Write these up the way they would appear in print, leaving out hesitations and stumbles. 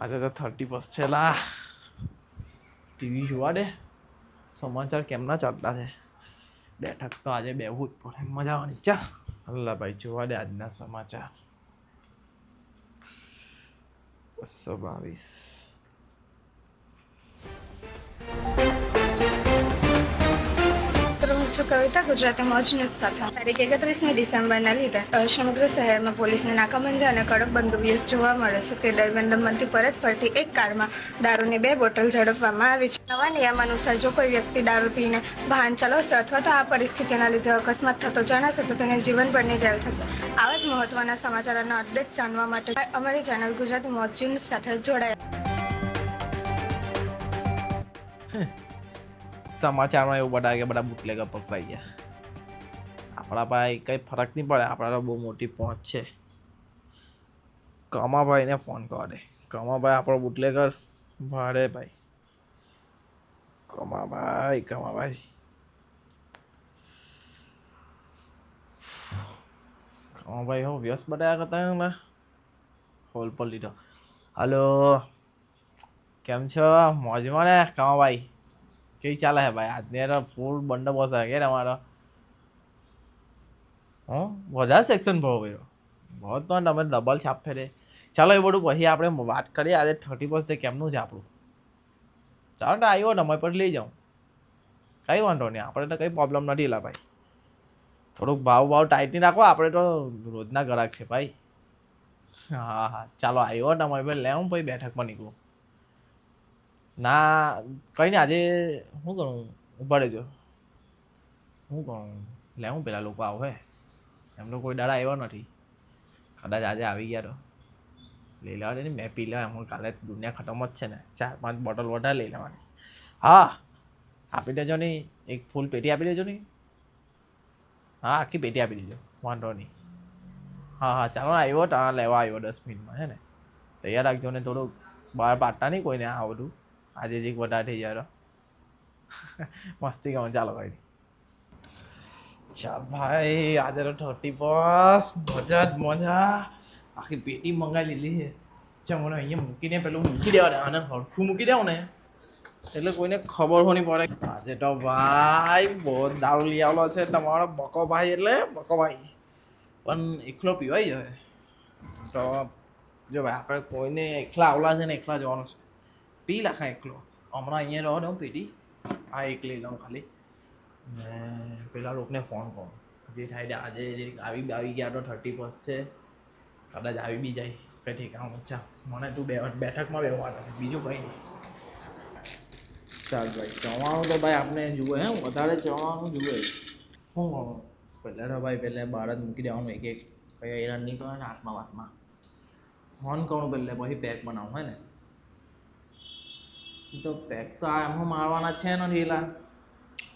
આજે તો 30 છે લા. ટીવી જોવા દે સમાચાર કેમના ચાલતા છે. બેઠક તો આજે બેહવું જ પડે મજા આવવાની. ચાલ અલ્લા ભાઈ જોવા દે આજના સમાચાર. 222 છું કવિતા ગુજરાતી મોજ ન્યૂઝ સાથે તારીખ 31મી ડિસેમ્બરના લીધે સમગ્ર શહેરમાં પોલીસની નાકાબંધી અને કડક બંદોબસ્ત જોવા મળે છે. તે દરમિયાન દમણથી પરત ફરતી એક કારમાં દારૂની 2 બોટલ ઝડપવામાં આવી છે. નવા નિયમ અનુસાર જો કોઈ વ્યક્તિ દારૂ પીને વાહન ચલાવશે અથવા તો આ પરિસ્થિતિના લીધે અકસ્માત થતો જણાશે તો તેને જીવનભરની જેલ થશે. આવા જ મહત્વના સમાચારોના અપડેટ જાણવા માટે અમારી ચેનલ ગુજરાતી મોજ ન્યૂઝ સાથે જોડાયા. સમાચારમાં એવું બતાવે કે બધા બુટલેગર પકડાઈ ગયા. આપણા ભાઈ કંઈ ફરક નહીં પડે. આપણા તો બહુ મોટી પહોંચ છે. કમાભાઈને ફોન કરવા દે. કમાભાઈ આપણો બુટલેગર ભાડે ભાઈ. કમાભાઈ હો વ્યસ્ત બતાવ્યા કરતા ને હોલ પર લીધો. હલો કેમ છો? મોજમાં ને કમાભાઈ? કેવી ચાલે હે ભાઈ? આજને તો ફૂલ બંદોબસ્ત હે કે તમારો? વધારે સેક્શન ભરો ભાઈ. બહુ તો તમે ડબલ છાપ ફેરે. ચાલો એ બધું પછી આપણે વાત કરીએ. આજે 30 કેમનું છે આપણું? ચાલો ને આવ્યો ને અમે પર લઈ જાઉં. કંઈ વાંધો નહીં. આપણે તો કંઈ પ્રોબ્લેમ નથી લા ભાઈ. થોડુંક ભાવ ટાઈટ નહીં રાખો. આપણે તો રોજના ગ્રાહક છે ભાઈ. હા ચાલો આવ્યો ને અમે પર લેવું પછી બેઠકમાં નીકળું. ના કંઈ નહીં. આજે શું કરું ઉભા રહેજો. શું કરું લેવું પેલા લોકો આવે. એમનો કોઈ દાડા આવ્યો નથી. કદાચ આજે આવી ગયા તો લઈ લેવા દે ને. મેં પી લેવા એમ કાલે દુનિયા ખતમ જ છે ને. 4-5 બોટલ વધારે લઈ લેવાની. હા આપી દેજો નહીં. એક ફૂલ પેટી આપી દેજો નહીં. હા આખી પેટી આપી દેજો. વાંધો નહીં. હા ચાલો ને આવ્યો તો લેવા આવ્યો 10 મિનિટમાં છે ને. તૈયાર રાખજો ને. થોડુંક બહાર પાડતા નહીં કોઈને આ બધું. આજે જ એક વધારે થઈ જાય તો મસ્તી કરવા. ચાલો ભાઈ. ચાલ ભાઈ આજે તો 30 મજા. આખી પેટી મંગાવી લીધી છે. ચાલ મને અહીંયા મૂકીને પેલું મૂકી દેવા દે. આને હરખું મૂકી દેવું ને એટલે કોઈને ખબર નહીં પડે. આજે તો ભાઈ બહુ દારૂ લઈ આવેલો છે તમારો બકો ભાઈ. એટલે બકો ભાઈ પણ એકલો પીવાઈ જાય તો જો ભાઈ આપણે કોઈને એકલા આવલા છે ને એકલા જવાનું છે. પી લાખા એકલો. હમણાં અહીંયા રહો દઉં પેટી. આ એક લઈ લઉં ખાલી ને પેલા લોકોને ફોન કરો. જે થાય આજે જે આવી ગયા તો 30 છે. કદાચ આવી બી જાય કંઈ ઠીકાણું. અચ્છા મને તું બેઠકમાં બેસવાનું બીજું કંઈ નહીં. ચાલ ભાઈ ચવાણું તો ભાઈ આપણે જુએ વધારે ચવાણું જુએ. શું કરવું પહેલાં તો ભાઈ પહેલાં બહાર જ મૂકી દેવાનું. એક કંઈ હેરાન નહીં કરે ને હાથમાં ફોન કરું પહેલાં પછી પેક બનાવું હે ને. તો પેક તો આ એમ મારવાના છે નથી એલા.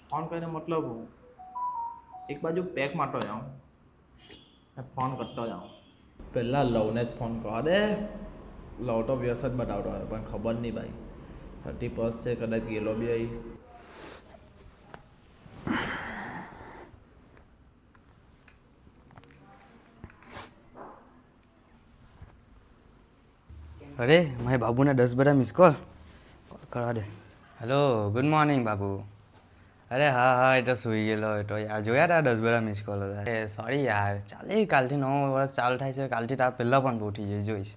ફોન કરીને મતલબ એક બાજુ પેક માટો જાઉં ફોન કરતો જાઉં. પહેલાં લવને જ ફોન કરવા દે. લવ તો વ્યસ્ત જ બતાવતો હોય પણ ખબર નહીં ભાઈ 30 છે. કદાચ ગેલો બી આવી. અરે મારે બાબુને 10 બધા મિસ કોલ કરવા દે. હેલો ગુડ મોર્નિંગ બાબુ. અરે હા એ તો સૂઈ ગયેલો તો યાર જોયા હતા 10 બધા મિસ કોલ હતા. એ સોરી યાર. ચાલે કાલથી 9 વર્ષ ચાલુ થાય છે. કાલથી તાર પહેલાં પણ ઉઠી જઈશ.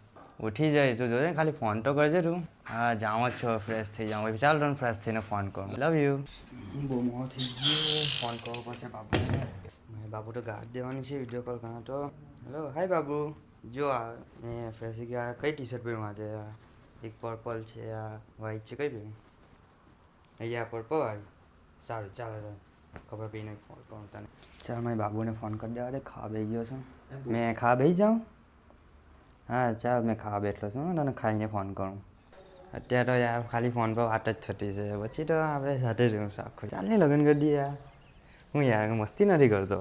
ઉઠી જઈશ તું જોજે. ખાલી ફોન તો કરજે તું. હા જાઉં જ છો ફ્રેશ થઈ જાઉં. ચાલ તને ફ્રેશ થઈને ફોન કરું. Love you. બહુ મોડું થઈ ગયું. ફોન કરવો પડશે બાબુને. મારે બાબુ તો ગાડી દેવાની છે વિડીયો કોલ કરવાનો તો. Hello hi Babu. જો આ મેં ફ્રેશ ગયા. કઈ ટી શર્ટ પહેરવા છે? એક પર્પલ છે આ વ્હાઈટ છે. કઈ પહેરું? અહીંયા પર્પલ વાળી. સારું ચાલે તો ખબર પડીને ફોન કરું તને. ચાલ મારી બાબુને ફોન કરી દેવા દે. ખાવા બેસી ગયો છું. મેં ખાવા બેસી જાઉં? હા ચાલ મેં ખાવા બેઠલો છું. તને ખાઈને ફોન કરું. અત્યારે તો યાર ખાલી ફોન પર વાત જ થતી છે. પછી તો આપણે સાથે રહ્યું છું આખું. ચાલ નહીં લગ્ન કરી દઈએ યાર. હું યાર મસ્તી નથી કરતો.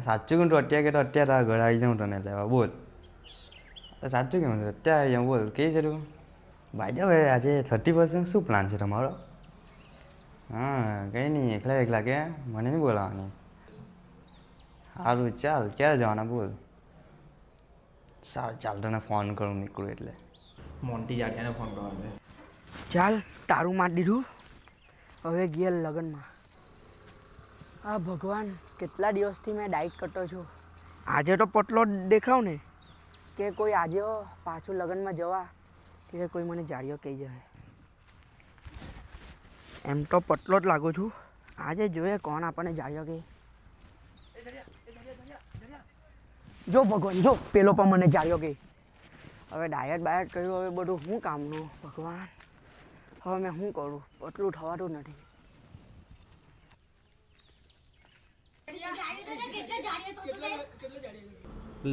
સાચું કહું તો અત્યારે કે તો અત્યારે તારા ઘરે આવી જાઉં તને લેવા. બોલ સાચું કેવું છે? અત્યારે અહીંયા બોલ કઈ છે તું? ભાઈ હવે આજે 30 શું પ્લાન છે તમારો? હા કંઈ નહીં એકલા કે મને નહીં બોલાવાની. સારું ચાલ ક્યારે જવાના બોલ. સારું ચાલ તને ફોન કરું નીકળું એટલે. મોન્ટી જાડિયાને ફોન કરવા દે. ચાલ તારું માર દીધું, હવે ગયેલ લગ્નમાં. આ ભગવાન, કેટલા દિવસથી મેં ડાયટ કરતો છું. આજે તો પતલો દેખાવ ને કે કોઈ આજે પાછું લગ્નમાં જવા કે કોઈ મને જાળીઓ કહી જાય. એમ તો પતલો જ લાગુ છું, આજે જોઈએ કોણ આપણને જાળીઓ કહે. જો ભગવાન, જો પેલો પણ મને જાળ્યો કે હવે ડાયટ બાયટ કર્યું, હવે બધું શું કામનું ભગવાન. હવે મેં શું કરું, એટલું થવાતું નથી.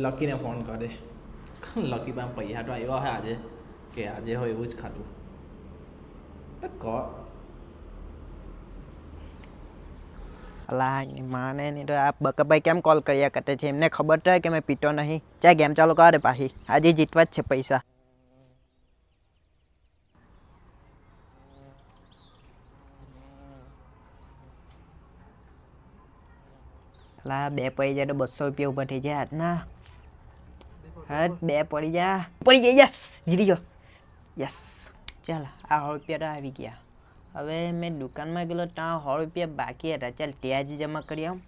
લકીને ફોન કરે. લકી પાસે પૈસા તો આવ્યા હોય આજે, કે આજે હોય એવું જ ખાધું. તો અલા માને નહીં તો આ બકાભાઈ કેમ કોલ કર્યા કરતે છે, એમને ખબર તો હોય કે મેં પીતો નહીં. ચાલ ગેમ ચાલુ કરે પાછી, આજે જીતવા જ છે પૈસા. અલા 2 પડી જાય તો 200 રૂપિયા ઊભા થઈ જાય આજના. હા 2 પડી જાય, યસ જીતી ગયો, યસ. ચાલ આ 100 રૂપિયા તો આવી ગયા. હવે મેં દુકાનમાં ગયેલો ત્યાં 100 રૂપિયા બાકી હતા. ચાલ ત્યાં જ જમા કરી આમ,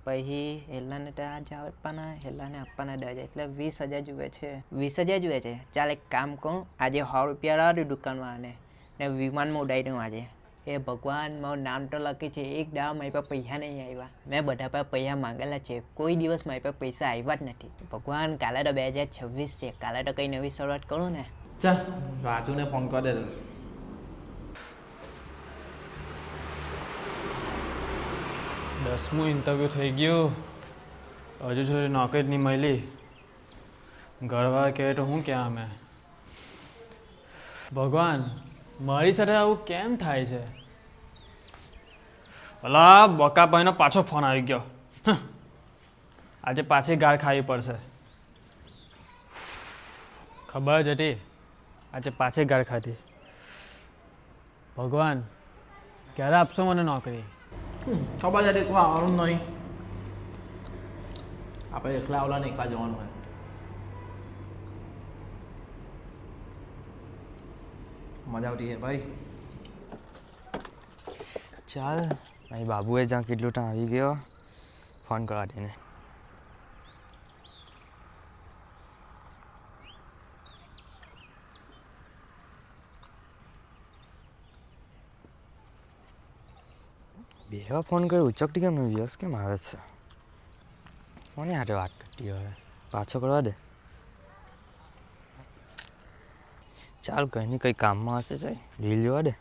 પછી હેલાને ત્યાં જ આપવાના, હેલાને આપવાના 10,000, એટલે 20,000 જુએ છે. 20,000 જુએ છે. ચાલ એક કામ કરું, આજે 100 રૂપિયા લાવી દઉં દુકાનમાં અને ને વિમાનમાં ઉડાવી દઉં આજે. એ ભગવાન, મારું નામ તો લખી છે, એક દાવ મારી પાસે પૈસા નહીં આવ્યા. મેં બધા પાસે પૈસા માંગેલા છે, કોઈ દિવસ મારી પાસે પૈસા આવ્યા જ નથી. ભગવાન, કાલે તો 2026 છે, કાલે તો કંઈ નવી શરૂઆત કરું ને. ચાલ રાજુને ફોન કરી દે. 10મું ઇન્ટરવ્યૂ થઈ ગયું, હજુ સુધી નોકરી જ નહીં મળી. ઘરવાળા કહે તો હું ક્યાં અમે. ભગવાન, મારી સાથે આવું કેમ થાય છે? ભલા બકાભાઈનો પાછો ફોન આવી ગયો. આજે પાછી ગાળ ખાવી પડશે. ખબર જ હતી, આજે પાછી ગાળ ખાધી. ભગવાન, ક્યારે આપશો મને નોકરી? ખબર છે કોઈ આવવાનું નહીં, આપણે એકલા આવલા ને એકલા જવાનું હોય. મજા આવતી છે ભાઈ. ચાલ અહીં બાબુએ જ્યાં કેટલું ટાઈમ આવી ગયો, ફોન કરવા દે ને. બેવા ફોન કર્યો, ઉચકતી કેમ નહીં? વ્યસ્ત કેમ આવે છે? કોની હાથે વાત કરતી હવે? પાછો કરવા દે. ચાલ કંઈ નહીં, કંઈ કામમાં હશે, ચાલ રીલ જોવા દે.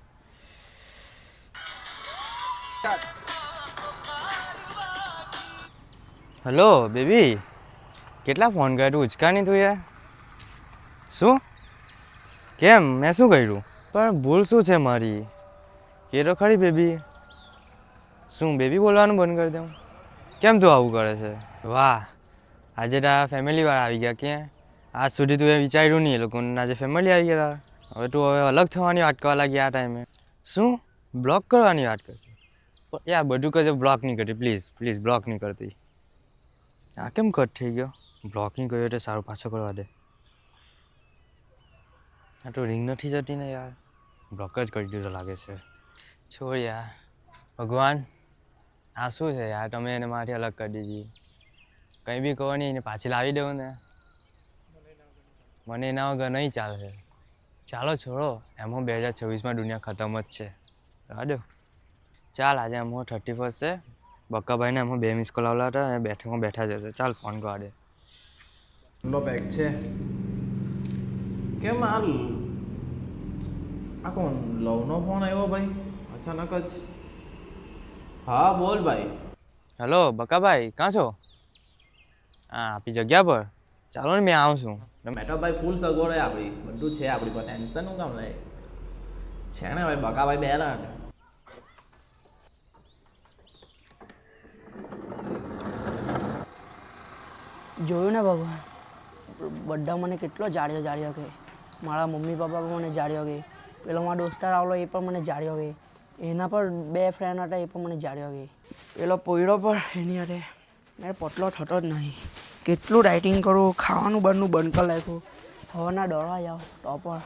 હેલો બેબી, કેટલા ફોન કર્યા, તું ઉચકા નહીં તું યાર? શું કેમ, મેં શું કર્યું? પણ ભૂલ શું છે મારી? કે તો ખરી બેબી. શું બેબી બોલવાનું બંધ કરી દઉં? કેમ તું આવું કરે છે? વાહ, આજે તારા ફેમિલીવાળા આવી ગયા. ક્યાં આજ સુધી તું એ વિચાર્યું નહીં, એ લોકોને આજે ફેમિલી આવી ગયા. હવે તું હવે અલગ થવાની વાત કરવા લાગી આ ટાઈમે. શું બ્લોક કરવાની વાત કરશે? પણ યાર બધું કરશે, બ્લોક નહીં કરતી, પ્લીઝ પ્લીઝ બ્લોક નહીં કરતી. આ કેમ કટ થઈ ગયો? બ્લોક નહીં કર્યો તો સારું, પાછો કરવા દે. આ તો રિંગ નથી જતી ને યાર, બ્લોક જ કરી દીધો લાગે છે. છોડ યાર. ભગવાન, આ શું છે યાર, તમે એને મારાથી અલગ કરી દીધી. કંઈ બી કહો નહીં, એને પાછી લાવી દઉં ને. મને એના વગર નહીં ચાલે. ચાલો છોડો, એમાં 2026માં દુનિયા ખતમ જ છે, રહેવા દો. ચાલ આજે એમાં 31 છે, બક્કાભાઈને એમાં 2 મિસ કોલ આવેલા હતા, એ બેઠકમાં બેઠા જશે. ચાલ ફોન કરવા દે. લો બેગ છે. કેમ આ કોણ લવનો ફોન આવ્યો ભાઈ અચાનક જ? હા બોલ ભાઈ. હેલો બક્કાભાઈ, ક્યાં છો? હા આપી જગ્યા પર ચાલો ને, મેં આવું છું. મેટો ભાઈ ફૂલ સગવડ હોય આપણી, બધું છે આપણી પર, ટેન્શન હું કામ લે છે ને ભાઈ. બકાભાઈ બેલા ને જોયું ને ભગવાન, બધા મને કેટલો જાળ્યો કે, મારા મમ્મી પપ્પા પણ મને જાળ્યો કે, પેલો મારો દોસ્તાર આવલો એ પણ મને જાળ્યો કે, એના પર 2 ફ્રેન્ડ હતા એ પણ મને જાળ્યો કે, પેલો પોયડો પર એની હાથે મેં પતલો થતો જ નહીં. કેટલું ડાયટિંગ કરું, ખાવાનું બંધ કરી નાખ્યું, હવાના દોડવા જાઓ તો પણ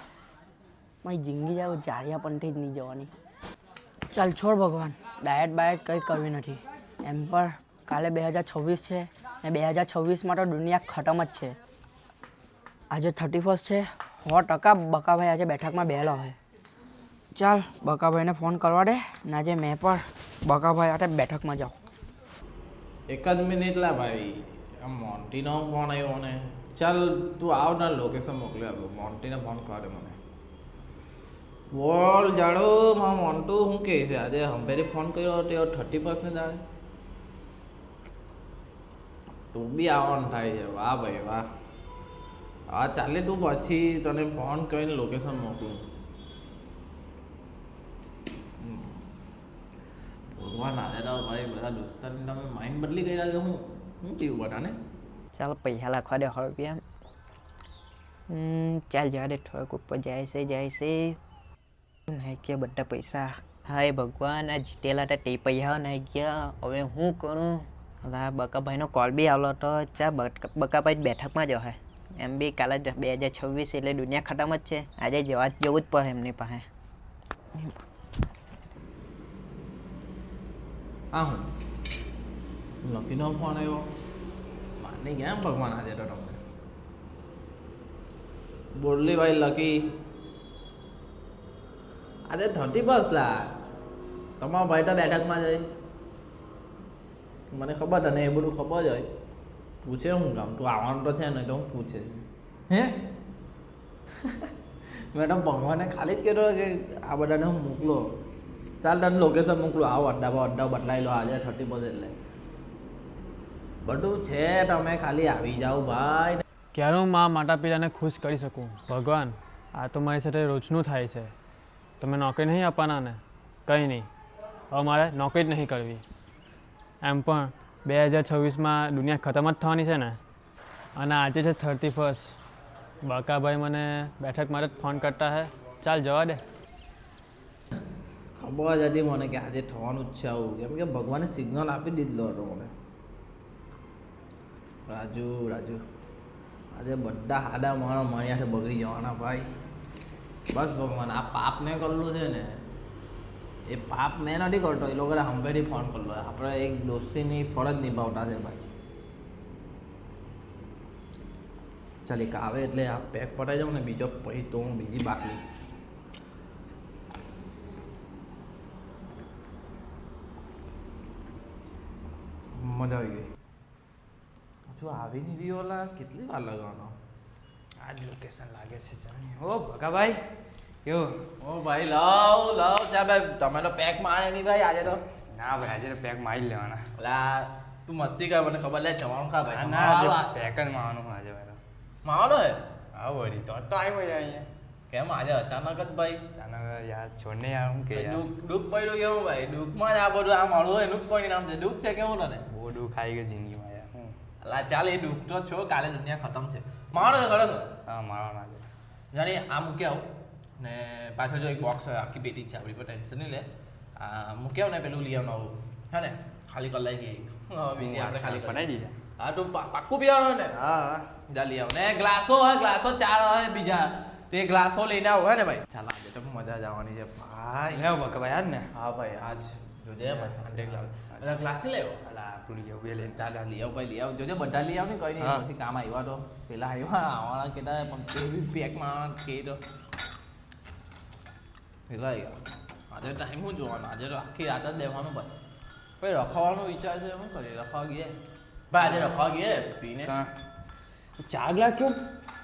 મારી જિંદગી જાવ જાળિયા પનથી જ નહીં જવાની. ચાલ છોડ ભગવાન, ડાયટ બાયટ કંઈ કરવી નથી. એમ પણ કાલે 2026 છે ને 2026માં તો દુનિયા ખતમ જ છે. આજે 31 છે, 100% બકાભાઈ આજે બેઠકમાં બેહેલો હોય. ચાલ બકાભાઈને ફોન કરવા દે ને આજે મેં પણ બકાભાઈ સાથે બેઠકમાં જાઉં. એક જ મિનિટ લા ભાઈ, આ મોન્ટીનો ફોન આવ્યો ને. ચાલ તું આવ ના લોકેશન મોકલી આપો. મોન્ટીને ફોન કરે મને. બોલ જાડો માં મોન્ટુ શું કહે છે? આજે હંભેરી ફોન કર્યો તે 31 ને દાડે તું બી આવવાનું થાય છે. વાહ ભાઈ વાહ. હા ચાલે તું પછી તને ફોન કરીને લોકેશન મોકલું. ભગવાન આજે તો ભાઈ બધા દોસ્તારને તમે માઇન્ડ બદલી ગયા કે હું થયું બધાને? ચાલ પૈસા લખવા દે 100 રૂપિયા. ચાલ જવા દે, થોડોક ઉપર જાય છે નહીં કે બધા પૈસા. હાય ભગવાન, આ જીતેલા હતા તે પૈસા નહીં ગયા. હવે હું કરું? હવે બકાભાઈનો કોલ બી આવેલો હતો. ચા બકાભાઈ બેઠકમાં જ હશે. એમ બી કાલે 2026 એટલે દુનિયા ખતમ જ છે. આજે જવા જવું જ પડે એમની પાસે. હા હું લકીનો ફોન આવ્યો. માની ગયા ભગવાન આજે તો તમને. બોલી ભાઈ લકી, આજે 31 લા તમારો ભાઈ તો બેઠકમાં જાય. મને ખબર તને એ બધું ખબર જ હોય. પૂછે હું કામ? તું આવવાનું તો છે ને તો હું પૂછે હે? મેં તો ભગવાને ખાલી જ કહેતો કે આ બધાને હું મોકલો. ચાલ તને લોકેશન મોકલું. આવો અડ્ડા બદલાઈ લો આજે 30% એટલે બધું છે. તમે ખાલી આવી જાઓ ભાઈ. ક્યારે હું માતા પિતાને ખુશ કરી શકું? ભગવાન, આ તો મારી સાથે રોજનું થાય છે. તમે નોકરી નહીં આપવાના ને? કંઈ નહીં, હવે મારે નોકરી જ નહીં કરવી. એમ પણ 2026માં દુનિયા ખતમ જ થવાની છે ને. અને આજે છે 31. બકાભાઈ મને બેઠક માટે જ ફોન કરતા હે. ચાલ જવા દે. ખબર જ હતી મને કે આજે થવાનું જ છે આવું. કેમ કે ભગવાને સિગ્નલ આપી દીધલો હતો મને. રાજુ આજે બધા હાડા મારી હાથે બગડી જવાના ભાઈ. બસ ભગવાન, આ પાપ મેં કરેલું છે ને એ પાપ મેં નથી કરતો. એ લોકોને હંભેથી ફોન કરલો. આપણે એક દોસ્તીની ફરજ નિભાવતા છે ભાઈ. ચાલ એક આવે એટલે આ પેક પટાઈ જાઉં ને બીજો પછી તો હું બીજી બાટલી. મજા આવી ગઈ. જો આવી નહીં રહ્યો લા, કેટલી વાર લગાવવાનો? આ જ લોકેશન લાગે છે. ઓ બકાભાઈ કેવું? ઓ ભાઈ લાવ ચા ભાઈ. તમે તો પેક મારે નહીં ભાઈ આજે તો. ના ભાઈ, આજે તો પેક મારી જ લેવાના. લા તું મસ્તી કર, મને ખબર લે. જવાનું ખા ભાઈ. ના આજે પેક જ મારવાનું આજે ભાઈ. માવાનો હે? હા વળી તો આવ્યો યાર અહીંયા. કેમ આજે અચાનક જ ભાઈ? અચાનક યાર છોડને યાર હું કે દુઃખ પડ્યું કેવું ભાઈ? દુઃખમાં જ આ બધું આ મળવું એનું જ પરિણામ છે. દુઃખ છે કેવું તને? બહુ દુઃખ આવી ગયું જિંદગીમાં યાર. હું લા ચાલ, એ દુઃખ તો છો, કાલે દુનિયા ખતમ છે. મારો ને કરો હા મારવાના છે. જાણી આ મૂકી આવું ને પાછળ જો એક બોક્સ હોય આખી પેટી જ છે આપણી પર. ટેન્શન નહીં લે. આ મૂકી આવ ને પેલું લઈ આવવાનું આવું હે ને. ખાલી કલાઈ ગઈ બીજી આપણે ખાલી બનાવી દીધા. હા તું પાક્કું પીવાનું ને? હા જા લઈ આવ ને. ગ્લાસો હોય, ગ્લાસો 4 હોય બીજા. તે ગ્લાસો લઈને આવો હે ને ભાઈ. ચાલ આજે તો મજા જ આવવાની છે ભાઈ. લેવો બકાભાઈ યાર ને. હા ભાઈ આજ જોજે ભાઈ સાંજે એટલે ગ્લાસ નહીં લેવો. અલા પૂરી ગયો બે લઈને. ચાલ લઈ આવ ભાઈ, લઈ આવ. જોજે બધા લઈ આવ ને. કઈ નહીં પછી કામ આવ્યા તો પેલા આવ્યા આવવાના કેટલા પણ કેવી પેકમાં કે તો પેલા આવ્યા. આજે ટાઈમ શું જોવાનો? આજે તો આખી રાત જ દેવાનું ભાઈ. ભાઈ રખવાનો વિચાર છે. શું કરીએ? રખવા ગયા ભાઈ. આજે રખવા ગયા પીને 4 ગ્લાસ કેવું?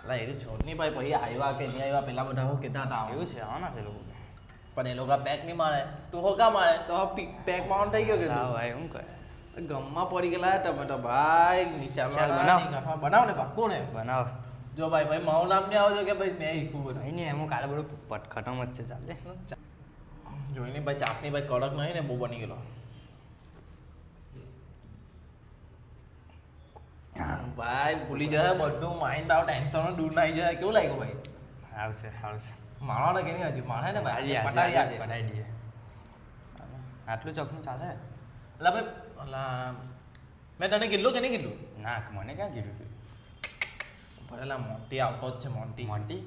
એટલે એ છોડની ભાઈ પછી આવ્યા કે નહીં આવ્યા પેલા બધા હું કહેતા હતા એવું છે આવવાના છે લોકો. પણ એ લોકો પેક નહીં મારે. તું હોકા મારે તો પેક મારવાનું થઈ ગયો કે હા ભાઈ હું કરે ગમમાં પડી ગયેલા તમે તો ભાઈ. નીચા બનાવ ને પાક્કું ને બનાવ. જો ભાઈ મારું નામ નહીં આવજો કે ભાઈ મેં શીખવું બધું. નહીં એમ કાલે બધું પટ ખતમ જ છે. ચાલે જોઈને ભાઈ ચાટની ભાઈ કડક નહીં ને બહુ બની ગયેલો. ભાઈ ભૂલી જાય બધું. માઇન્ડ આવ ટેન્શન દૂર ના જાય. કેવું લાગ્યું ભાઈ? આવશે માણવાને કે નહીં હજુ? માણે ને ભાઈ પટાવી આજે પટાવી દઈએ. આટલું ચોકનું ચાલે? એટલે ભાઈ અલા મેં તને કીધું કે નહીં કીધું? ના મને ક્યાં કીધું તું? પેલા મોન્ટી આવતો જ છે મોન્ટી મોન્ટી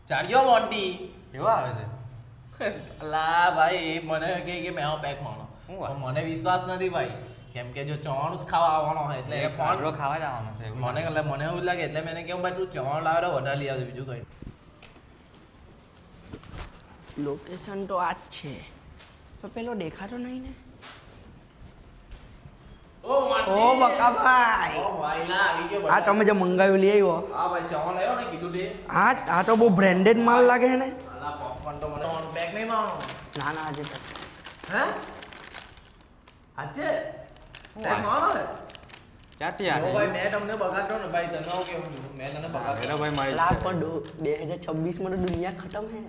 ચાડ્યો મોન્ટી કેવો આવે છે અલા ભાઈ એ મને કે મેં પેક માણો શું વાત મને વિશ્વાસ નથી ભાઈ કેમ કે જો ચવાણું જ ખાવા આવવાનો હોય એટલે એ ફોન ફાંડરો ખાવા જવાનો છે એવું મને એવું લાગે એટલે મેં કેવું ભાઈ તું ચવાણું લાવે તો વધારે લઈ આવજો બીજું કઈ લોકેશન તો આ જ છે તો પેલો દેખાતો નહીં ને ઓ ઓ બકાભાઈ ઓ ભાઈ લા આવી ગયો આ તમે જે મંગાવ્યું લઈ આવ્યો હા ભાઈ ચવાણું લાવ્યો ને કીધું તે આ તો બહુ બ્રાન્ડેડ માલ લાગે છે ને અલા પોપકોર્ન તો મને પેક નહીં મારવાનો ના ના આજે તો હે આજે પેક મારવાનો હે ક્યાંથી ઓ ભાઈ આવે મેં તમને બગાડતો ને ભાઈ તને હું કેવું છું મેં તને બગાડતો વેલો ભાઈ મારી લા છે પણ 2026 માં તો દુનિયા ખતમ હે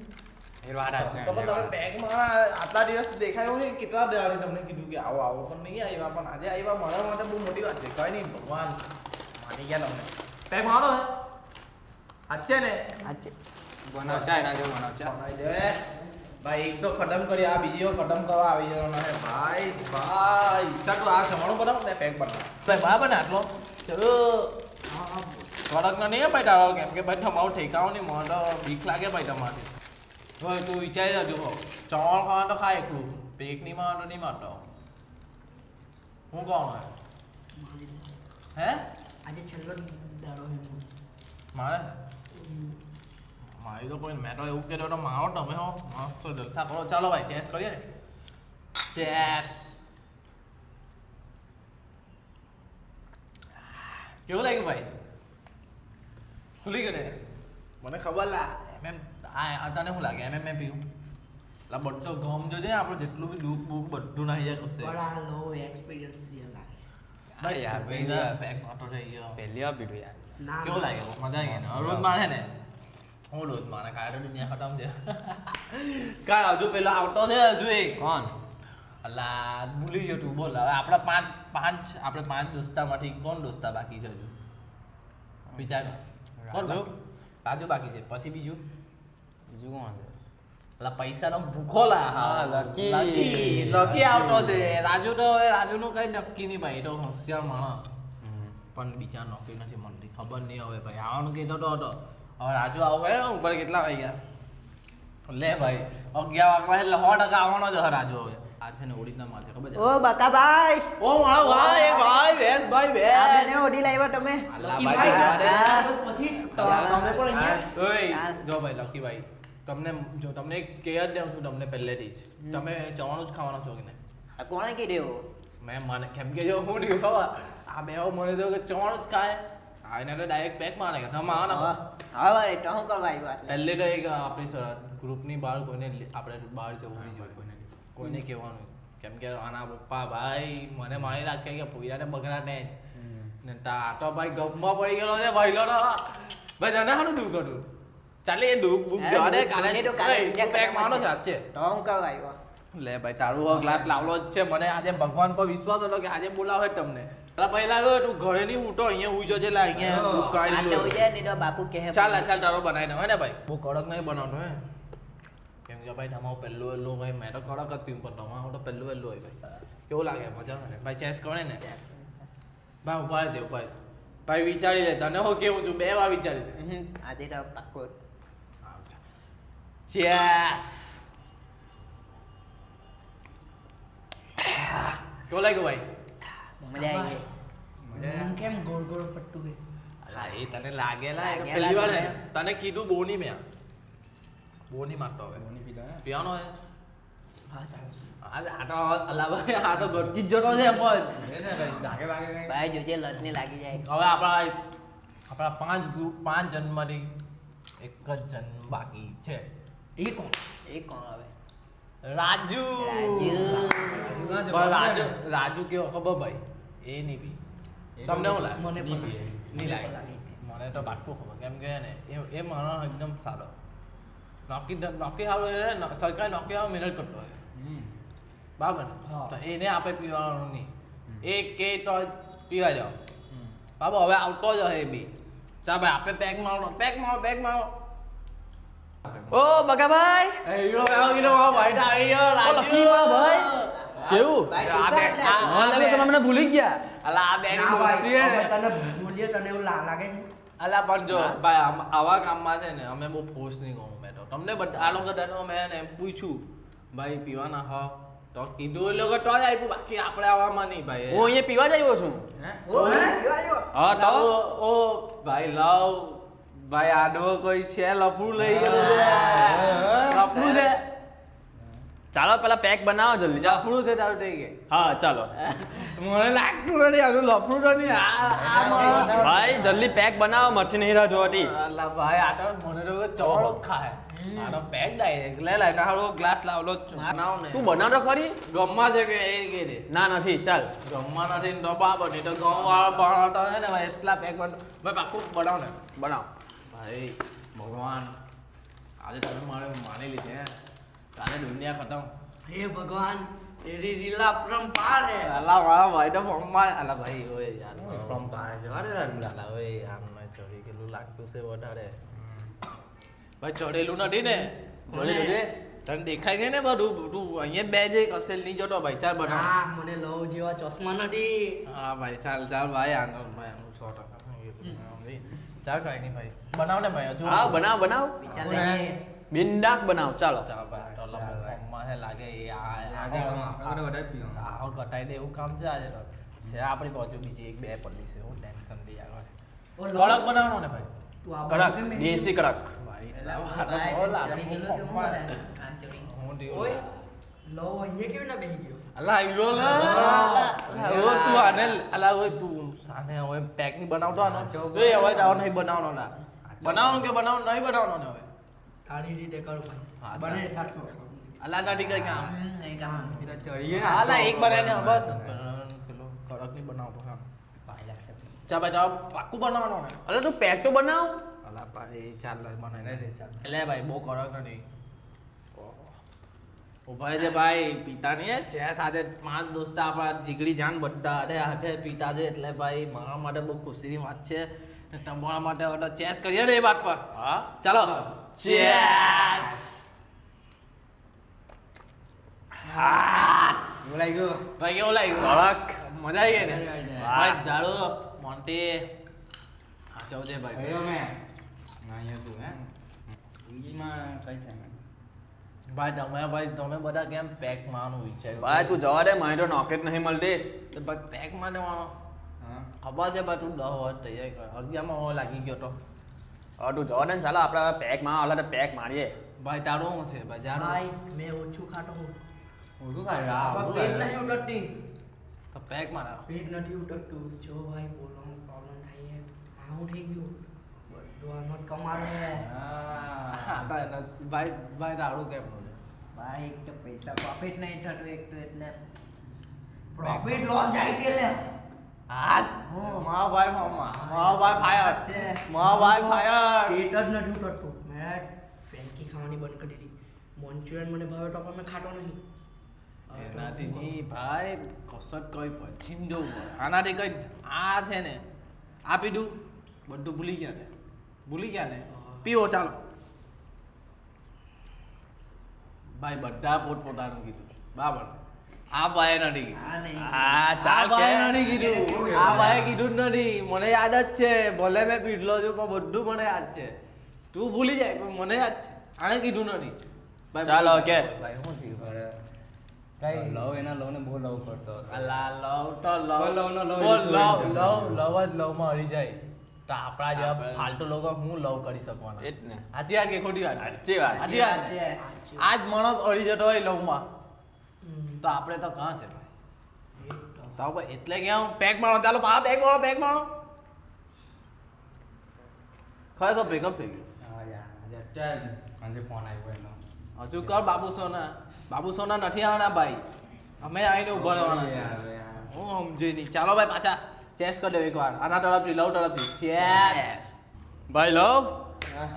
એ વાડા છે તો પણ તમે બેગમાં આટલા દિવસ દેખાયો ને કેટલા દાડે તમને કીધું કે આવો આવો પણ નહીં આવ્યા પણ આજે આવ્યા મારા માટે બહુ મોટી વાત છે કઈ નહીં ભગવાન માની ગયા તમને બેગમાં આવો હે આજે ને આજે બનાવ ચા એના જેવું બનાવ ચા બનાવી દે ભાઈ એક તો ખતમ કરી આ બીજો ખતમ કરવા આવી જવાનો હે ભાઈ ચાલ તો આ જમણું બનાવ ને પેક બનાવ ભાઈ બરાબર ને આટલો ચલો કડક ના નહીં ભાઈ તારો કેમ કે ભાઈ તમારું ઠેકાવું નહીં મને તો બીક લાગે ભાઈ તમારથી જો તું વિચારી જજો ચવણ ખાવા તો ખાય એકલું પેક નહીં મારતો નહીં મારતો હું કોણ હે આજે છેલ્લો દાડો હે મારે મારી તો કોઈ મેં તો એવું કર્યો તો મારો તમે હો મસ્ત જલસા કરો ચાલો ભાઈ ચેસ કરીએ ને ચેસ કેવું લાગ્યું ભાઈ ખુલી ગયું ને મને ખબર લા એમ આ તને શું લાગે એમ મેં પીવું લા બધો ગમ જોજે આપણે જેટલું બી દુઃખ બુક બધું નાહી જાય કશે બડા લો એક્સપિરિયન્સ પ્રિય લાગે હા યાર પેક વાટો થઈ ગયો પહેલી વાર પીધું યાર ના કેવું લાગે મજા આવી ગઈ ને રોજ માણે ને હું રોજ માણે કાંઈ તો દુનિયા ખતમ છે કાંઈ હજુ પેલો આવતો છે હજુ એક કોણ અલા ભૂલી ગયો તું બોલ હવે આપણે પાંચ દોસ્તામાંથી કોણ દોસ્તા બાકી છે હજુ વિચાર કોણ રાજુ? રાજુ બાકી છે પછી બીજું બીજું કોણ છે અલા પૈસાનો ભૂખો લા હા, લકી. લકી આવતો છે રાજુ તો હવે રાજુનું કઈ નક્કી નહીં ભાઈ એ તો હોશિયાર માણસ પણ બીજા નોકરી નથી મળતી ખબર નહીં હવે ભાઈ આવવાનું કીધો તો હતો હવે રાજુ આવો ઉપર કેટલા વાગ્યા લે ભાઈ 11 વાગ્યા એટલે 100% આવવાનો જ હવે રાજુ હવે આ છે ને ઓડિટના માથે ખબર છે ઓ બકાભાઈ ઓ મારો ભાઈ વેસ ભાઈ આ વેસ બેને ઓડી લાવ્યા તમે લકી ભાઈ પછી તમે પણ અહીંયા ઓય જો ભાઈ લકી ભાઈ તમને એક કહી જ દઉં છું તમને પહેલેથી જ તમે ચવાણું જ ખાવાનો છો કે નહીં આ કોણે કીધું મેં મને કેમ કે જો હું નહીં ખબર આ બે મને તો કે ચવાણું જ ખાય આ એને તો ડાયરેક્ટ પેક મારે કે તમે આવો ને હવે તો શું કરવા આવ્યા એટલે પહેલે તો એક આપણી ગ્રુપની બહાર કોઈને આપણે બહાર જવું નહીં જોઈએ કોઈને કહેવાનું કેમ કે આના પપ્પા ભાઈ મને મારી રાખે કે પોઈરાને બગડાને ને તા તો ભાઈ ગપમાં પડી ગયેલો છે ભાઈ લો ભાઈ તને હાનું દુઃખ હતું ચાલે એ દુઃખ બુક જવા દે કાલે તો કાલે તું પેક માનો છે આજે તો શું કરવા આવ્યા લે ભાઈ તારું ગ્લાસ લાવલો જ છે મને આજે ભગવાન પર વિશ્વાસ હતો કે આજે બોલાવે તમને પેલા પહેલા ગયો તું ઘરે નહીં ઉઠો અહીંયા ઉઈ જજે લા અહીંયા બુક આ કાઢી તો લો ઉજે નહીં તો બાપુ કહે ચાલ તારો બનાવી દો હે ને ભાઈ બહુ કડક નહીં બનાવતો હે કેમ કે ભાઈ તમારું પહેલું વહેલું ભાઈ મેં તો કડક જ પીવું પણ તમારું તો પહેલું વહેલું હોય ભાઈ કેવું લાગે મજા આવે ને ભાઈ ચેસ કરે ને ભાઈ ઉભા છે ઉભા ભાઈ વિચારી લે તને હું કેવું છું 2 વાર વિચારી લે આજે તો પાકો ચેસ કેવું લાગ્યું ભાઈ મજા આવી ગઈ કેમ ગોળ ગોળ પટ્ટું હે અલા એ તને લાગેલા એ તો લાગેલા પહેલી વાર છે. હે. તને કીધું બોની મેં બોની મારતો હવે પીવાનો હે હા ચાલો આ તો અલા ભાઈ આ તો ગટકી જ જતો છે એમ જ ભાઈ જોજે લત ની લાગી જાય હવે આપણા 5 ગ્રુપ 5 જન્મમાંથી એક જ જન્મ બાકી છે એ કોણ એ કોણ આવે રાજુ રાજુ રાજુ કેવો ખબર ભાઈ એ નહીં પી તમને શું લાગે મને પણ નહીં લાગે મને તો બાટકું ખબર કેમ કે ને એ માણસ એકદમ સારો નોકરી સારું એટલે સરકારી નોકરી સારું મહેનત કરતો હોય બરાબર ને હા. તો એને આપણે પીવાનું નહીં એ કે તો પીવા જાઓ બાબુ હવે આવતો જ હે બી ચા ભાઈ આપણે પેક મારો ઓ બકાભાઈ એ હીરો ભાઈ આવી ગયો રાજુ ભાઈ કેવું ભાઈ, આ બે- તું આ- આ બે- મને ભૂલી ગયા અલા આ બેની ના દોસ્તી ભાઈ હે અમે ને તને બોલીએ તને એવું લાગે છે અલા પણ જો ભાઈ આવા કામમાં છે ને અમે બહુ ફોર્સ નહીં કહું મેં તો તમને આ લોકો બધાનો મેં એમ પૂછ્યું ભાઈ પીવાના હ તો કીધું એ લોકો તો જ આપ્યું બાકી આપણે આવવામાં નહીં ભાઈ હું અહીંયા પીવા જ આવ્યો છું હા તો ઓ ભાઈ લાવ ભાઈ આડો કોઈ છે લફડું લઈ ગયું છે લફડું છે ચાલો પેલા પેક બનાવો જલ્દી જાઓ લફડું છે તારું થઈ ગયું હા ચાલો મને લાગતું નથી આનું લફડું તો નહીં આ ભાઈ જલ્દી પેક બનાવો મઠી નહીં રાહ જોવાતી અલા ભાઈ આ તો મને તો ચોળો ખાય આનો પેક ડાયરેક્ટ લે લે ના હાલો ગ્લાસ લાવલો જ છું બનાવ ને તું બનાવતો ખરી ગમ્મા છે કે એ કે દે ના નથી ચાલ ગમ્મા નથી ને તો બાબા નહીં તો ઘઉં વાળા બનાવતા છે ને ભાઈ એટલા પેક ભાઈ પાકું બનાવ ને બનાવ ભાઈ ભગવાન આજે તમે મારે માની લીધે હે કાલે દુનિયા ખતમ હે ભગવાન તેરી લીલા પરંપાર હે અલા વાળા ભાઈ તો મમ્મા અલા ભાઈ ઓય યાર અલા ઓય આમ મેં ચડી ગયેલું લાગતું છે વધારે ભાઈ ચડેલું નથી ને તને દેખાય છે ને બધું તું અહીંયા બે જે કસેલ નહીં જતો ભાઈ ચાલ બનાવ હા મને લવ જેવા ચશ્મા નથી હા ભાઈ ચાલ ચાલ ભાઈ આનો ભાઈ આનું 100% ચાલ કઈ નહીં ભાઈ બનાવ ને ભાઈ હજુ હા બનાવ બનાવ બિંદાસ બનાવ ચાલો ચાલ ભાઈ તો મમ્મા હે લાગે એ આ કટાઈ દે એવું કામ છે આજે તો છે આપણી બાજુ બીજી એક બે પડી છે હું ટેન્શન લઈ આવે કડક બનાવવાનો ને ભાઈ તું આ કડક દેશી કડક ભાઈ હું ઓય લવ અહીંયા કેવી ના બેહી ગયો અલા ઈલો ઓ તું આને અલા ઓય તું સાને હવે પેક ની બનાવતો આનો એ હવે જાવ નહીં બનાવવાનો ના બનાવવાનું કે બનાવવાનું નહીં બનાવવાનો ને હવે તારી રીતે કર ભાઈ હા, બને છાટકો અલા નથી કઈ કામ નહીં કામ અલા એક બનાવીને બસ પેલો કડક ની બનાવતો કામ ચા ભાઈ જાવ પાક્કું બનાવવાનો ને અરે તું પેક તો બનાવ અલા ભાઈ ચાલ બનાવીને એટલે ભાઈ બહુ કડક નથી ઉભા છે ભાઈ પિતા નહીં છે સાથે 5 દોસ્ત આપણા જીગડી જાન બધા અરે હાથે પિતા છે એટલે ભાઈ મારા માટે બહુ ખુશીની વાત છે ને તમારા માટે હવે ચેસ કરીએ ને એ વાત પર હા ચાલો ચેસ ભાઈ કેવું લાગ્યું કડક મજા આવી ગઈ ને ભાઈ ઝાડુ મોન્ટી હાચવ છે ભાઈ ભાઈ તમે બધા કેમ પેક મારવાનું વિચાર્યું ભાઈ તું જવા દે મારી તો નોકરી જ નહીં મળતી તો ભાઈ પેક માં લેવાનો ખબર છે ભાઈ તું 10 વર્ષ તૈયાર કર 11 માં લાગી ગયો તો હવે તું જવા દે ને ચાલો આપણે પેક માં આલા પેક મારીએ ભાઈ તારું શું છે ભાઈ જાણો ભાઈ મેં ઓછું ખાતો હું પેટ નહીં ઉતરતી તો પેક મારા પેટ નથી ઉતરતું જો ભાઈ બોલવાનું પ્રોબ્લેમ થાય છે આવું થઈ ગયું બધું આનો જ કમાલ હે ભાઈ ભાઈ તારું કેમ છે ભાઈ એક તો પૈસા પ્રોફિટ નહીં થતું એક તો એટલે પ્રોફિટ લોસ જાય કે લે હા મા ભાઈ ફાયર છે. મા ભાઈ ફાયર પેટ જ નથી ઉતરતું મેં ફ્રેન્કી ખાવાની બંધ કરી દીધી મંચુરિયન મને ભાવે તો પણ મેં ખાતો નહીં એનાથી નહીં ભાઈ કસરત કોઈ પછી જવું આનાથી કઈ આ છે ને આ પીધું બધું ભૂલી ગયા ને પીવો ચાલો ભાઈ બધા પોતપોતાનું કીધું બરાબર આ ભાઈ નથી આ નહીં હા ચાલ આ ભાઈ નથી કીધું આ ભાઈ કીધું જ નથી મને યાદ જ છે ભલે મેં પીધલો છું પણ બધું મને યાદ છે તું ભૂલી જાય પણ મને યાદ છે આને કીધું નથી ભાઈ ચાલો, કે. ભાઈ શું થયું લવ એના લવ ને બહુ લવ કરતો હતો. અલા લવ તો લવ કોઈ love નો love બોલ, એની ચોરી લવ છે. લવ જ લવમાં હરી જાય તો આપણા જેવા ફાલતુ લોકો હું લવ કરી શકવાના એ જ ને. સાચી વાત કે ખોટી વાત સાચી વાત. સાચી વાત છે. આજ માણસ અડી જતો હોય લવમાં તો આપણે તો કાં છે ભાઈ તો ભાઈ એટલે કે હું પેક મારો ચાલો પેક મારો ખરેખર બ્રેકઅપ થઈ ગયું હા યાર, આજે અત્યારે આજે ફોન આવ્યો એનો. હજુ કર બાબુ સોના નથી આવવાના ભાઈ અમે આવીને ઉભા રહેવાના છે હવે યાર. હું સમજી નહીં ચાલો ભાઈ પાછા ચેસ કરી દો એકવાર આના તરફથી લવ તરફથી ચેસ ભાઈ લો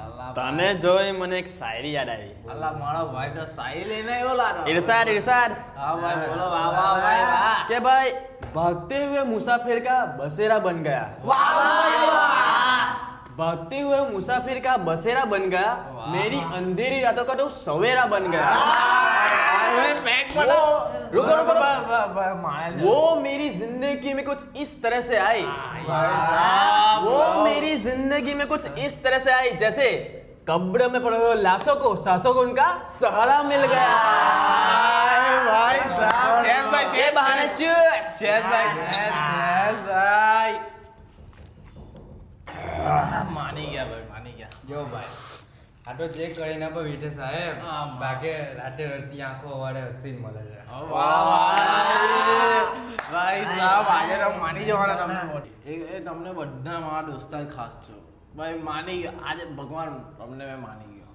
અલ્લા તને જોઈ મને એક શાયરી યાદ આવી અલ્લા મારો ભાઈ તો સાઈ લઈને આવ્યો લાડો इरशाद इरशाद હા ભાઈ બોલો વાહ વાહ ભાઈ વાહ કે भाई भागते हुए मुसाफिर का बसेरा बन गया भागते हुए मुसाफिर का बसेरा बन गया मेरी अंधेरी रातों का तो सवेरा बन गया પેક रुको रुको रुको મારે वो मेरी जिंदगी में कुछ इस तरह से आई भाई साहब वो मेरी जिंदगी में कुछ इस तरह से आई जैसे कब्र में पड़े हुए लाशों को सांसों को उनका सहारा मिल गया। भाई साहब चेस भाई ये बहाने चूस। चेस भाई मानी गया भाई मानी गया જો ભાઈ આ તો જે કરીને પણ વીઠે સાહેબ બાકે રાતે રડતી આંખો અવારે હસ્તી જ મળે છે ભાઈ સાહેબ આજે તો માની જવાના તમને એ તમને બધા મારા દોસ્તાર ખાસ છો ભાઈ માની ગયો આજે ભગવાન તમને મેં માની ગયો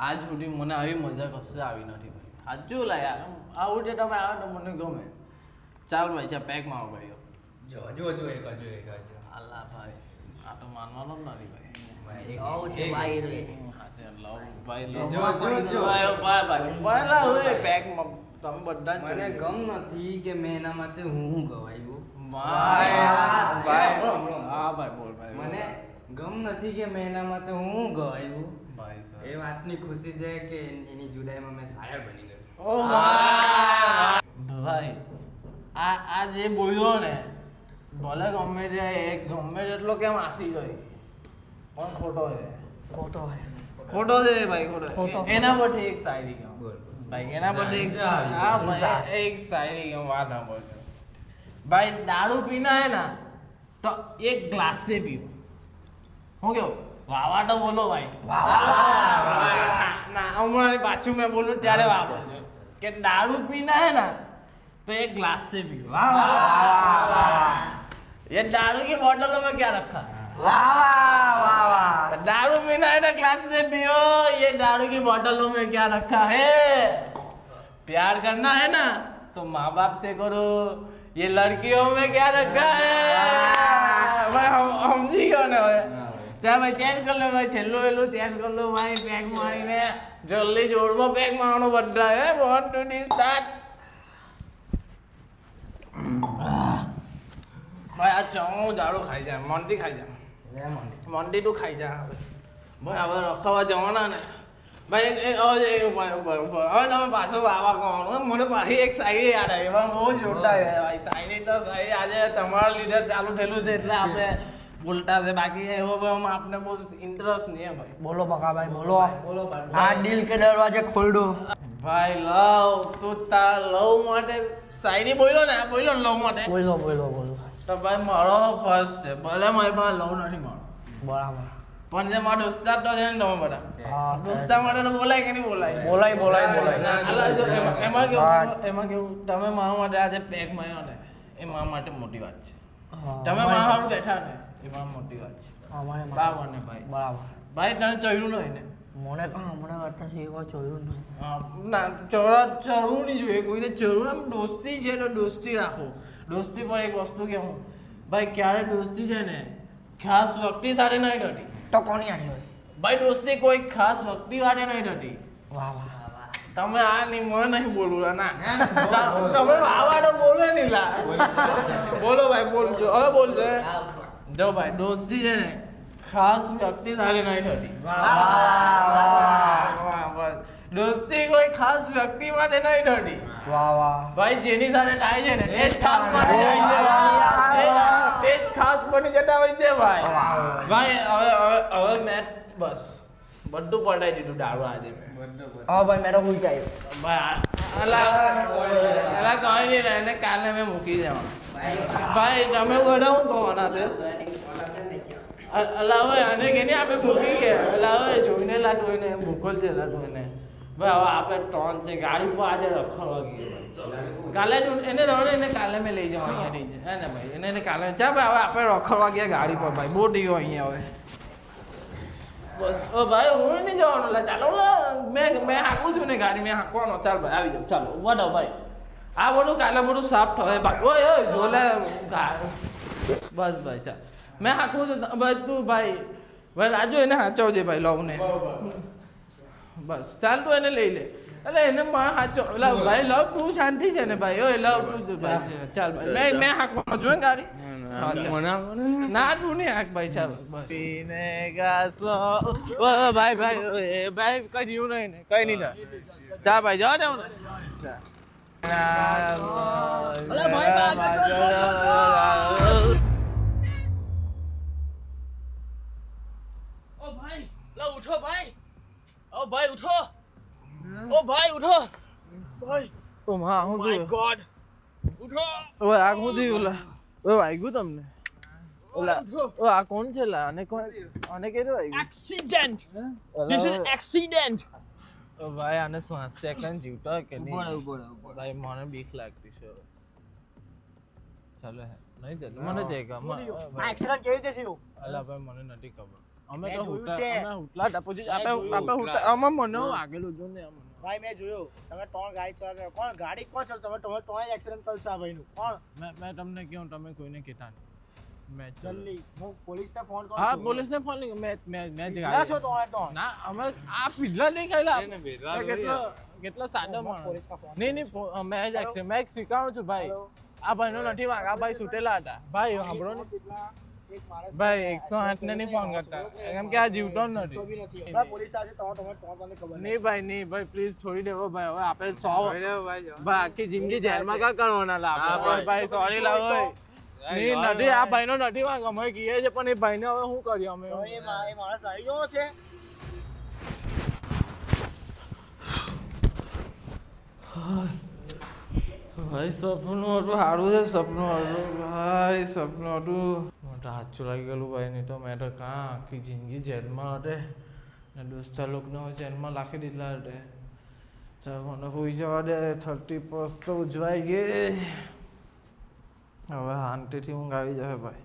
આજ સુધી મને આવી મજા કશે આવી નથી ભાઈ સાચું લા યાર આવું જે તમે આવો તો મને ગમે ચાલ ભાઈ ચા પેક મારો ભાઈ જો એક અલ્લાહ ભાઈ આ તો માનવાનો જ નથી ભાઈ આવું છે ભાઈ રે. હાચે લવ ભાઈ જો. ભાઈ પહેલા હોય પેક તમે બધા જ મને ગમ નથી કે મેં એના માટે હું ગવાયું ભાઈ હા ભાઈ બોલ ભાઈ મને ગમ નથી કે મેં એના માટે હું ગવાયું ભાઈ સાહેબ એ વાતની ખુશી છે કે એની જુદાઈમાં મેં શાયર બની ગયો ઓ ભાઈ આ જે બોલ્યો ને ભલે ગમે તે ગમે તેટલો કેમ આસી ગઈ પણ ખોટો છે ખોટો હે ખોટો છે ભાઈ ખોટો એના પરથી એક શાયરી કહું ભાઈ એના પરથી એક હા ભાઈ એક શાયરી કહું વાત સાંભળજો ભાઈ દારૂ પીના હે ના તો એક ગ્લાસ से પીઓ હું કેવું વાવા તો બોલો ભાઈ ના હમણાં પાછું મેં બોલું ત્યારે વાપરજો કે दारू पीना है ना तो एक ग्लास से पियो ये दारू की बोतलों में क्या रखा दारू पीना है ना ग्लास से पियो ये दारू की बोतलों में क्या रखा है प्यार करना है ना तो माँ बाप से करो ये लड़कियों में क्या रखा है भाई हम जी गयो ने भाई ચાલ ભાઈ ચેન્જ કરી લો ભાઈ છેલ્લું એલું ચેન્જ કરી લો ભાઈ પેક મારીને જલ્દી જોડમાં પેક મારવાનું બધા હે 1 2 3 સ્ટાર્ટ ભાઈ આ ચણું જાડું ખાઈ જાય મોન્ટી ખાઈ જાય મોન્ટી તું ખાઈ જા હવે ભાઈ હવે રખાવા જવાના ને ભાઈ હવે તમે પાછો વાવા કહેવાનું મને પાછી એક શાયરી યાદ આવી એમાં બહુ જોરદાર છે ભાઈ શાયરી તો શાયરી આજે તમારા લીધે ચાલુ થયેલું છે એટલે આપણે બોલતા છે બાકી એવો આપણે બહુ ઇન્ટરેસ્ટ નહીં ભાઈ બોલો બકાભાઈ બોલો આ દિલ કે દરવાજે ખોલ દો ભાઈ લવ તું તારા લવ માટે શાયરી બોલ્યો ને બોલ્યો ને લવ માટે બોલો તો ભાઈ મારો ફર્સ્ટ છે ભલે મારી પાસે લવ નથી મારો બરાબર પણ જે મારા દોસ્તાર તો છે ને તમે બધા હા દોસ્તાર માટે તો બોલાય કે નહીં બોલાય બોલાય અલા, જો એમાં કેવું તમે મારા માટે આજે પેક માર્યો ને એ મારા માટે મોટી વાત છે તમે મારા સામે બેઠા ને એ મારા મોટી વાત છે બરાબર ને ભાઈ બરાબર ભાઈ તને ચડ્યું નહીં ને મને હમણાં કરતા શીખવા જોયું નહીં ના ચડવું નહીં જોઈએ કોઈને ચડવું એમ દોસ્તી છે તો દોસ્તી રાખો દોસ્તી પર એક વસ્તુ કહું ભાઈ ક્યારે દોસ્તી છે ને ખાસ વ્યક્તિ સાથે નહીં થતી તો કોની આની હોય ભાઈ દોસ્તી કોઈ ખાસ વ્યક્તિ માટે નહીં થતી વાહ વાહ તમે આ નહીં મને નહીં બોલવું ના તમે આવા તો બોલો નહીં લા બોલો ભાઈ બોલજો હવે બોલજો જો ભાઈ દોસ્તી છે ને ખાસ વ્યક્તિ સાથે નહીં થતી વાહ બસ દોસ્તી કોઈ ખાસ વ્યક્તિ માટે નહીં થતી વાહ ભાઈ જેની સાથે થાય છે ને એ જ ખાસ બની જાય છે એ જ ખાસ બની જતા હોય છે ભાઈ ભાઈ હવે મેં બસ બધું પડાઈ દીધું દારૂ આજે મેં હા ભાઈ મેં તો ભૂલ જાય ભાઈ અલા કઈ નહીં રહે એને કાલે મેં મૂકી દેવાનું ભાઈ તમે બધા શું કહેવાના છે અલા હવે આને કે નહીં આપણે મૂકી ગયા અલા હવે જોઈને લાટોઈને ભૂખોલ છે લાટોઈને ભાઈ હવે આપણે ત્રણ છે ગાડી પર આજે રખડવા ગઈએ ભાઈ કાલે એને રહે એને કાલે મેં લઈ જાઉં અહીંયાથી હે ને ભાઈ એને કાલે ચા ભાઈ હવે આપણે રખડવા ગયા ગાડી પર ભાઈ બહુ ડીયો અહીંયા હવે બસ ઓ ભાઈ હું નહીં જવાનું લા ચાલો મેં હાંકું છું ને ગાડી મેં હાંકવાનો ચાલ ભાઈ આવી જાવ ચાલો વડો ભાઈ આ બધું કાલે બધું સાફ થશે ભાઈ ઓય જોલે બસ ભાઈ ચાલ મેં હાંકું છું ભાઈ તું ભાઈ રાજુ એને હાંચવજે ભાઈ લવને બસ ચાલ તું એને લઈ લે એટલે એને માં હાચો એટલે ભાઈ લવ તું શાંતિ છે ને ભાઈ ઓય લવ તું ભાઈ ચાલ ભાઈ મેં હાંકવાનો છું ને ગાડી ના તું નહીં હાક ભાઈ ચાલ બસ પીને ગાસો ભાઈ ભાઈ કઈ જીવું નહીં ને કઈ નહીં થાય ચા ભાઈ જવા દેવું ને લો ઉઠો ભાઈ ઓ ભાઈ ઉઠો ઓ ભાઈ ઉઠો ભાઈ ઓ માં હું માય ગોડ ઉઠો ઓય આ હું થયું ઓલા ઓય વાગ્યું તમને ઓલા ઓ આ કોણ છે લા અને કોણ આને કેવું વાગ્યું એક્સિડન્ટ ધીસ ઇઝ એક્સિડન્ટ ઓ ભાઈ આને શ્વાસ ચેકન જીવતો કે નહીં ઉભો ભાઈ મને બીક લાગતી છે ચાલો નહીં જતું મને જઈગા એક્સિડન્ટ કેવી રીતે થયું અલા ભાઈ મને નથી ખબર અમે મેં તો જોયું છે. હુટલા ટપોજી આપણે હુટલા આમાં મને આગેલું જો ને આમાં ભાઈ મેં જોયું તમે ત્રણ ગાડી ચલાવો કોણ ગાડી કોણ ચાલ તમે ત્રણ એક્સિડન્ટ કર્યું છે આ ભાઈનું કોણ મેં તમને કહું તમે કોઈને કહેતા નહીં મેં જલ્દી હું પોલીસને ફોન કરું હા છું. પોલીસને ફોન નહીં મેં કેટલા છો તમે તો ના અમે આ પિઝા નહીં ખાયેલા કેટલો સાદો માણસ પોલીસના ફોન નહીં મેં સ્વીકારું છું ભાઈ આ ભાઈનો નથી વાંક આ ભાઈ છૂટેલા હતા ભાઈ સાંભળો ને કેટલા એક માણસ ભાઈ 108 ને નહીં ફોન કરતા કેમ કે આ જીવતો જ નથી તો બી નથી ભાઈ પોલીસ આજે તમને તમને ખબર નહીં ભાઈ પ્લીઝ છોડી દેવો ભાઈ હવે આપણે ભાઈ આખી જિંદગી જેલમાં કા કરવાના લાવ ભાઈ સોરી લાવો નહીં નથી આ ભાઈનો નથી વાંક અમે કહીએ છે પણ એ ભાઈને હવે શું કરીએ અમે તો એ માણસ આવી ગયો છે ભાઈ સપનું હતું સારું છે સપનું હતું ભાઈ સપનું હતું મને તો હાચું લાગી ગયેલું ભાઈ નહીં તો મેં તો કાં આખી જિંદગી જેલમાં હતે ને દોસ્તા લોકોને જેલમાં રાખી દીધલા હતે ચાલ મને હોઈ જવા દે 31 તો ઉજવાઈ ગઈ હવે શાંતિથી ઊંઘ આવી જશે ભાઈ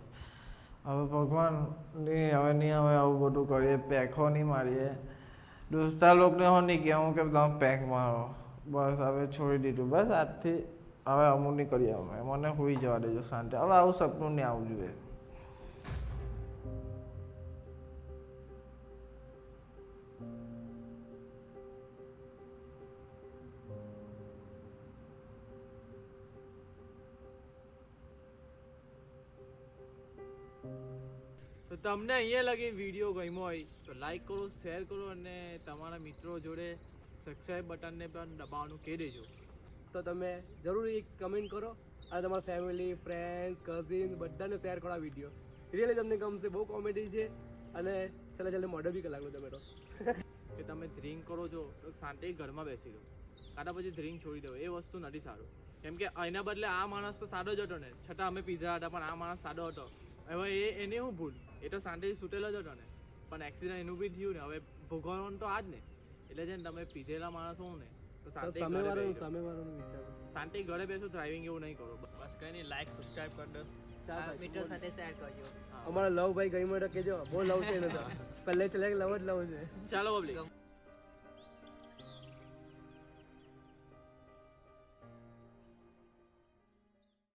હવે ભગવાન નહીં હવે આવું બધું કરીએ પેખો નહીં મારીએ દોસ્તા લોકોને હું નહીં કહે હું કે તમે પેક મારો બસ હવે છોડી દીધું બસ આજથી હવે અમુક નહીં કરીએ અમે મને હોઈ જવા દેજો શાંતિ હવે આવું સપનું નહીં આવવું જોઈએ તો તમને અહીંયા લગી વિડીયો ગમ્યો હોય તો લાઈક કરો શેર કરો અને તમારા મિત્રો જોડે સબસ્ક્રાઈબ બટનને પણ દબાવવાનું કહી દેજો તો તમે જરૂર એક કમેન્ટ કરો અને તમારા ફેમિલી ફ્રેન્ડ્સ કઝિન બધાને શેર કરો આ વિડીયો રિયલી તમને ગમશે બહુ કોમેડી છે અને છેલ્લે મોઢો બી કલાક તમે તો કે તમે ડ્રિંક કરો છો તો શાંતિ ઘરમાં બેસી રહો કાંટા પછી ડ્રિંક છોડી દો એ વસ્તુ નથી સારું કેમ કે એના બદલે આ માણસ તો સાદો જ હતો ને છતાં અમે પીધા હતા પણ આ માણસ સાદો હતો હવે એની શું ભૂલ એ તો શાંતિથી છૂટેલો જ હતો ને પણ એક્સિડન્ટ એનું બી થયું ને હવે ભોગવવાનું તો આ જ ને એટલે છે ને તમે પીધેલા માણસ હોવ ને તો શાંતિ ઘરે બેસો ડ્રાઇવિંગ એવું નહીં કરો બસ કંઈ નહીં લાઈક સબસ્ક્રાઈબ કરી દો મિત્રો સાથે શેર કરજો અમારા લવ ભાઈ ગઈ માટે કેજો બહુ લવ છે એને તો પહેલે ચલે લવ જ લવ છે ચાલો પબ્લિક